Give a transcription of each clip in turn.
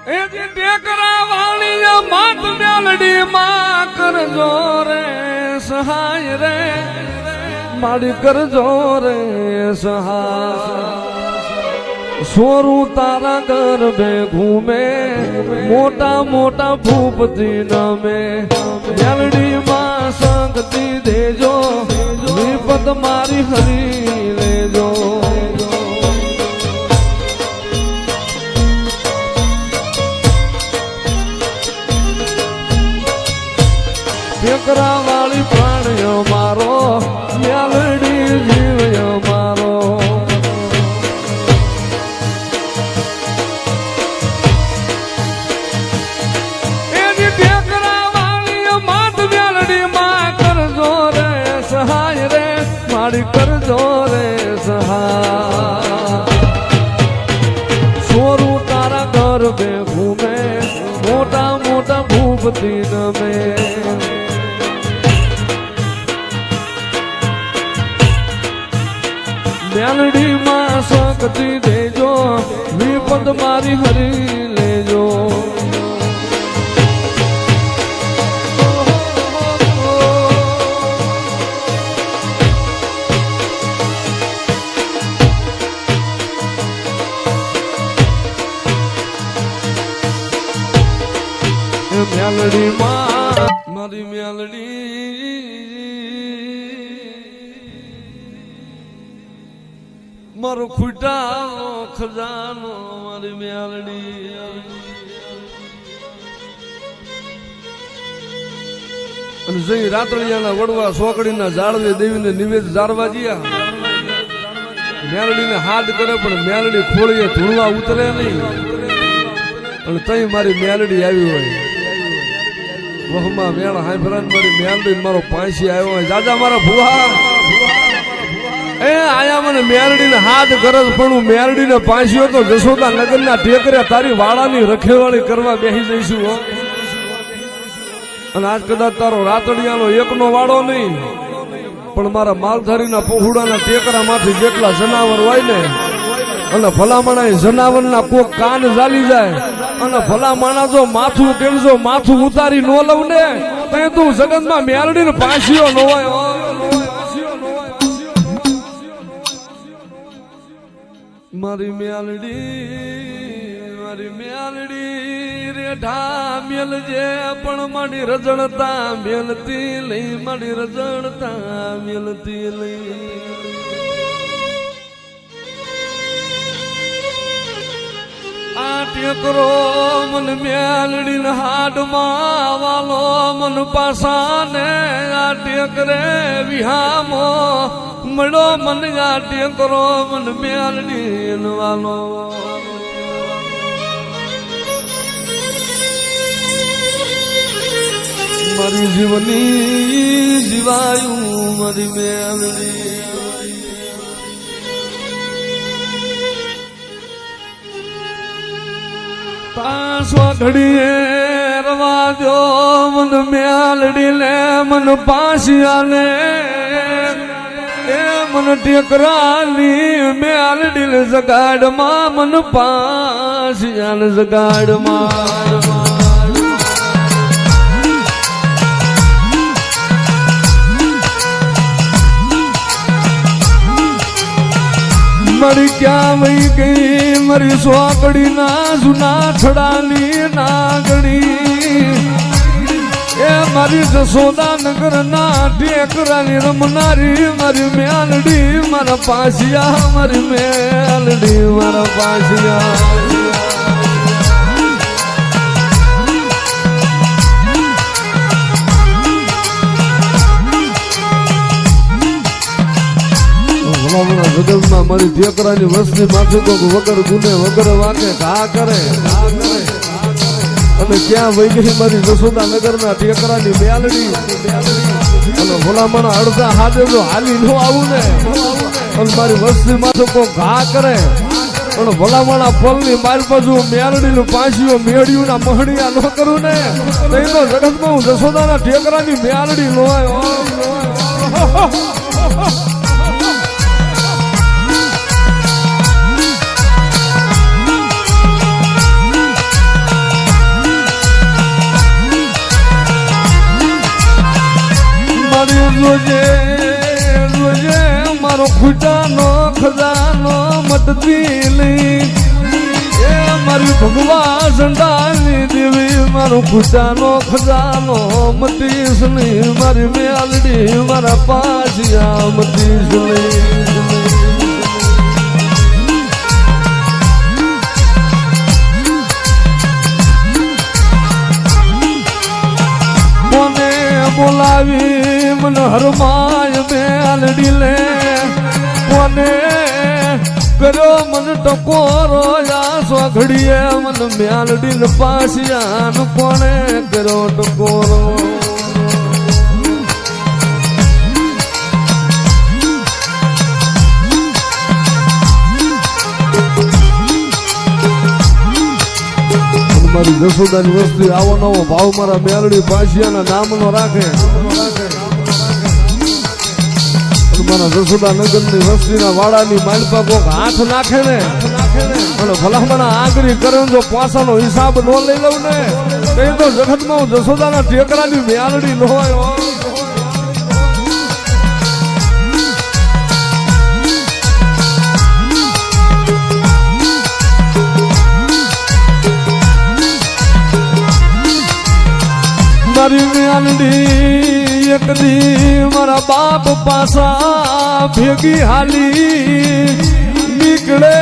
એ જે ટેકરા વાળી માત મેલડી માં કરજો રે સહાય રે મારી કરજો રે સહાય સોરું તારા ગરબે ઘૂમે મોટા મોટા ભૂપતી નમે મેલડી માં શક્તિ દેજો વિપત મારી હરી લેજો ટેકરા વાળી પ્રાણ્યો મારો મેલડી જીવ્યો મારો એની ટેકરા વાળી માત મેલડી માં કરજો રે સહાય રે મારી કરજો રે સહાય સોરું તારા ગરબે ઘૂમે મોટા મોટા ભૂપતી નમે મેલડી માં શક્તિ દેજો વિપદ મારી હરી લેજો મેલડી માં મારી મેલડી મારો ખૂટાનો ખજાનો મારી મેલડી અને જઈ રાતળિયાના વડવા સોકડીના ઝાડવે દેવીને નિવેદ જાળવા ગયા મેલડીને હાથ કરે પણ મેલડી ખોળીએ ધૂળવા ઉતરે નહીં અને તઈ મારી મેલડી આવી હોય વહમાં મેળ હાંભરાન મારી મેલડી મારો પાંસી આવ્યો હોય દાદા મારા ભુવા એ આયા મને મેરડીને હાથ ગરજ પણ હું મેરડીને પાંસ્યો તો જશોદા નગરના ટેકરે તારી વાળાની રખેવાળી કરવા બેસી જઈશું હો અને આજ કદાચ તારો રાતડિયાનો એકનો વાળો નહીં પણ મારા માલધારીના પહોળાના ટેકરામાંથી જેટલા જનાવર હોય ને અને ભલામણા જનાવરના કોક કાન ઝાલી જાય અને ભલામણા જો માથું કેમજો માથું ઉતારી ન લઉં ને તો તું જગતમાં મેરડીને પાંસ્યો ન હોય મારી મેલડી રેઢા મેલજે પણ મારી રજણતા મેલતી લઈ મારી રજણતા મેલતી લઈ આ ટેકરો મન મેલડી ને હાડમાં વાલો મન પાસાને આ ટેકરે વિહામો મળો મન આ ટેકરો મન મેલડી વાલો મારી જીવની જીવાયું મારી મેલડી પાસો ઘડીએ રવા દો મન મેલડી લે મન પાસિયાને એ મન ટેકરાની મેલડી લે જગાડમાં મન પાસિયાને જગાડમાં મારી ક્યાં વહી ગઈ મારી સોકડી ના જૂના છડાની નાગડી એ મારી જશોદા નગર ના ટેકરાની રમનારી મારી મેલડી મારા પાસિયા મારી મેલડી મારા પાસિયા જગતમાં મારી ટેકરાની વસ્તી માથું તો વગર ગુને વગર વાકે ઘા કરે અને ક્યાં વહી ગઈ મારી જશોદા નગરના ટેકરાની મેલડી અને ભલામણા અડધા હાથે જો હાલી ન આવું ને અને મારી વસ્તી માથું તો ઘા કરે પણ ભલામણા પલની માર બાજુ મેલડીનું પાંસીઓ મેળ્યું ના મહણિયા ન કરું ને તો એ તો જગતમાં હું જશોદાના ટેકરાની મેલડી લોય જોજે જોજે મારો ખૂટાનો ખજાનો મટતી લઈ એ મારી ભગવા સંડાની દેવી મારો ખૂટાનો ખજાનો મટીશ નહીં મારી મેલડી મારા પાછિયા મટીશ નહીં બોલાવી મન હરમાય મેલડી લે કોને કર્યો મન ટકોરો આસો ઘડીએ મન મેલડી ને પાસિયાન કોને કર્યો ટકોરો મારી જસોદાની વસ્તી આવો નવો ભાવ મારા મેલડી પાસિયાના નામનો રાખે મારા જસોદા નગરની વસ્તીના વાડાની માલપા કોક હાથ નાખે ને અને ભલામણા આંગળી કરે જો પાસાનો હિસાબ ન લઈ લઉં ને કઈ તો જગતમાં હું જસોદાના ટેકરાની મેલડી ન હોય મારી મેલડી એક દી મારા બાપ પાસા ભેગી હાલી નીકળે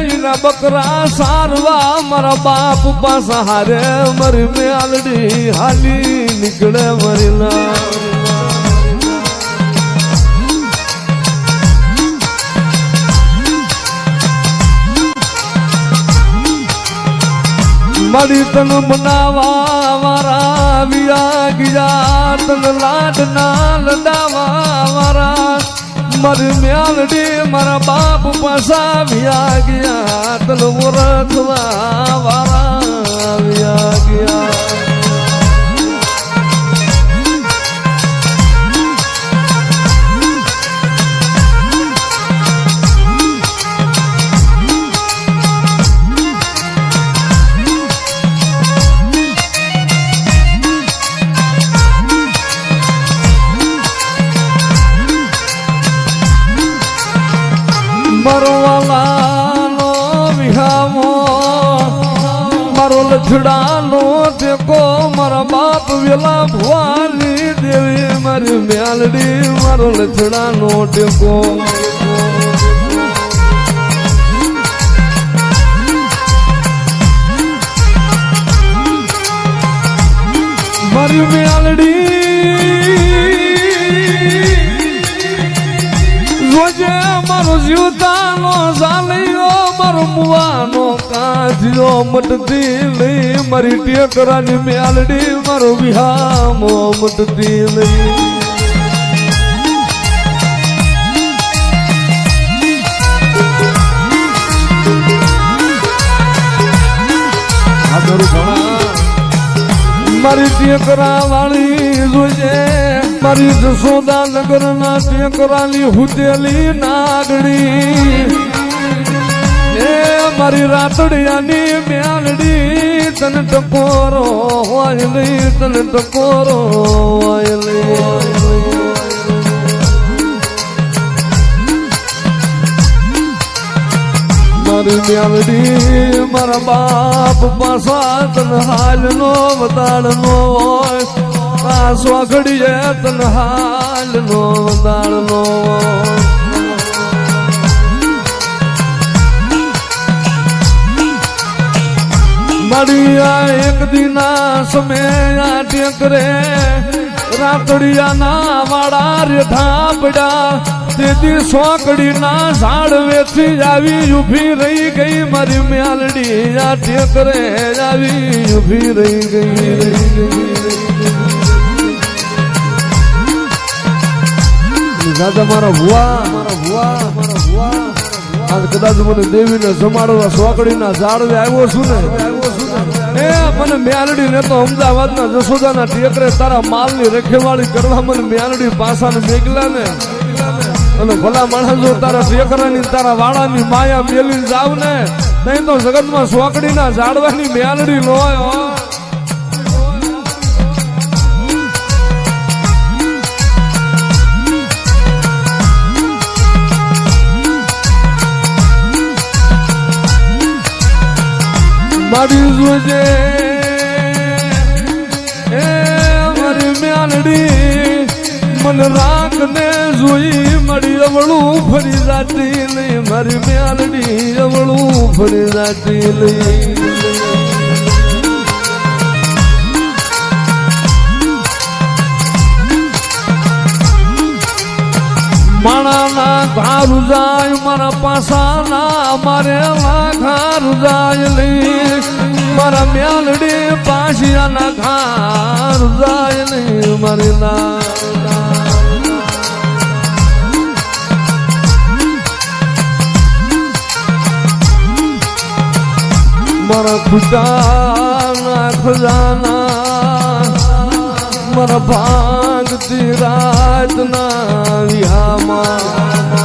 એના બકરા સારવા મારા બાપ પાસા હારે મારી મેલડી હાલી નીકળે મારી ના મળી તન બનાવા મારા વિયા ગયા તન લાડ ના લડાવા મારા મારી મેલડી મારા બાપ પાસા વિયા ગયા તન ઓળખવા વાળા વિયા ગયા મારો વાલાનો વિહામો મારો લછડાનો ટેકો મારા બાપ વેલા ભવાની દેવી મારી મેલડી મારો લછડાનો ટેકો મારી મેલડી જોજે મારો જીવતાનો ઝાલ્યો મારો મુવાનો કાઢ્યો મટતી લઈ મારી ટેકરાની મેલડી મારો વિહામો મટતી લઈ મારી ટેકરા વાળી જોજે મારી જસોદા નગર ના ટેકરાની હુતેલી નાગડી એ મારી રાતડિયાની મેલડી તન ટકોરો હોય લઈ તન ટકોરો હોય લઈ મારી મેલડી મારા બાપ પાસા તન હાલ નો વતાડ નો હોય આ સ્વાગડીએ તન હાલ નો વતાડ નો મળ્યા એક દિના સમય ટેકરે રાતડિયાના વાળા રે ઢાપડા તેથી સોકડીના ઝાડ વેચી આવી ઊભી રહી ગઈ મારી મેલડી આ ટેકરે આવી ઊભી રહી ગઈ દાદા મારા ભુવા આજ કદાચ મને દેવીને જમાડવા સોકડીના ઝાડવે આવ્યો છું ને એ મને મેલડી ને તો અમદાવાદના જસોદાના ટેકરે તારા માલની રખેવાળી કરવા મને મેલડી પાસાને મેગલા ને અને ભલા માણસો તારા ટેકરાની તારા વાળાની માયા મેલી જાવ ને નહીં તો જગતમાં સોકડીના ઝાડવાની મેલડી ન હોય મારી જોજે એ મારી મ્યાલડી મન રાખ ને જોઈ મારી અવળું ફરી જાતી નહીં મારી મ્યાલડી અવળું ફરી જાતી નહીં માણાના ઘારું જાય મારા પાસાના મારે ઘારું જાય નહીં મારા મ્યાલડી પાસિયાના ઘારું જાય નહીં મારી મારા ખુદાના ખજાના મારા ભાગતી રાતના વિહામાં